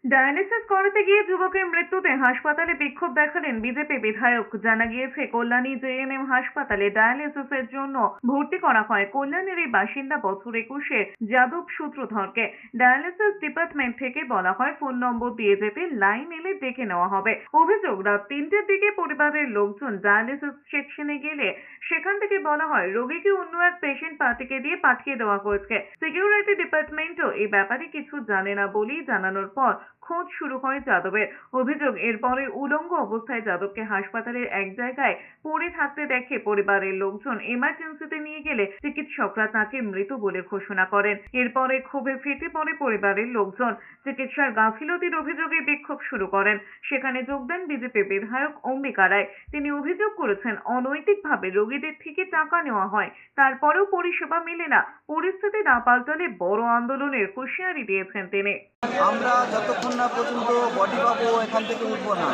Dialysis করাতে গিয়ে যুবকের মৃত্যুতে হাসপাতালে বিক্ষোভ দেখালেন বিজেপি বিধায়ক। জানা গিয়েছে, কল্যাণী জেএনএম হাসপাতালে ডায়ালিসিসের জন্য ভর্তি করা হয় কল্যাণীর বাসিন্দা বছর 21-এ যাদব সূত্রধরকে। ডায়ালিসিস ডিপার্টমেন্ট থেকে বলা হয় ফোন নম্বর দিয়ে যেতে, লাইন এলে ডেকে নেওয়া হবে। অভিযোগ, রাত 3টের দিকে পরিবারের লোকজন ডায়ালিসিস সেকশনে গেলে সেখান থেকে বলা হয় রোগীকে অন্য এক পেশেন্ট পার্টিকে দিয়ে পাঠিয়ে দেওয়া হয়েছে। সিকিউরিটি ডিপার্টমেন্টও এই ব্যাপারে কিছু জানে না বলেই জানানোর পর খোঁজ শুরু হয় যাদবের। অভিযোগ, এরপরে উলঙ্গ অবস্থায় যাদবকে হাসপাতালের এক জায়গায় পড়ে থাকতে দেখে পরিবারের লোকজন এমার্জেন্সিতে নিয়ে গেলে চিকিৎসকরা তাকে মৃত বলে ঘোষণা করেন। এরপরে ক্ষোভে ফেটে পড়ে পরিবারের লোকজন। চিকিৎসার গাফিলতির অভিযোগে বিক্ষোভ শুরু করেন। সেখানে যোগ দেন বিজেপি বিধায়ক অম্বিকা রায়। তিনি অভিযোগ করেছেন, অনৈতিকভাবে রোগীদের থেকে টাকা নেওয়া হয়, তারপরেও পরিষেবা মেলে না। পরিস্থিতি না পাল্টালে বড় আন্দোলনের হুঁশিয়ারি দিয়েছেন তিনি। আমরা যতক্ষণ না পর্যন্ত বডি পাবো এখান থেকে উঠবো না,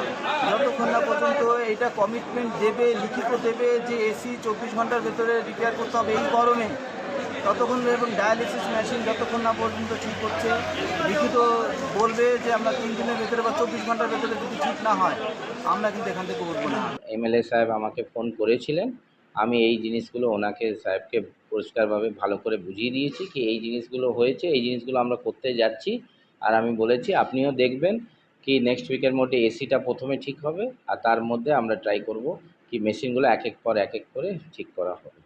যতক্ষণ না পর্যন্ত এটা কমিটমেন্ট দেবে, লিখিত দেবে যে এসি 24 ঘন্টার ভেতরে রিপেয়ার করতে হবে এই গরমে, ততক্ষণ, এবং ডায়ালিসিস মেশিন যতক্ষণ না পর্যন্ত ঠিক করছে, লিখিত বলবে যে আমরা 3 দিনের ভেতরে বা 24 ঘন্টার ভেতরে যদি ঠিক না হয় আমরা কিন্তু এখান থেকে উঠবো না। এমএলএ সাহেব আমাকে ফোন করেছিলেন, আমি এই জিনিসগুলো ওনাকে সাহেবকে পরিষ্কারভাবে ভালো করে বুঝিয়ে দিয়েছি কি এই জিনিসগুলো হয়েছে, এই জিনিসগুলো আমরা করতে যাচ্ছি। আর আমি বলেছি আপনিও দেখবেন কি নেক্সট উইকের মধ্যে এসিটা প্রথমে ঠিক হবে, আর তার মধ্যে আমরা ট্রাই করব কি মেশিনগুলো এক এক করে ঠিক করা হোক।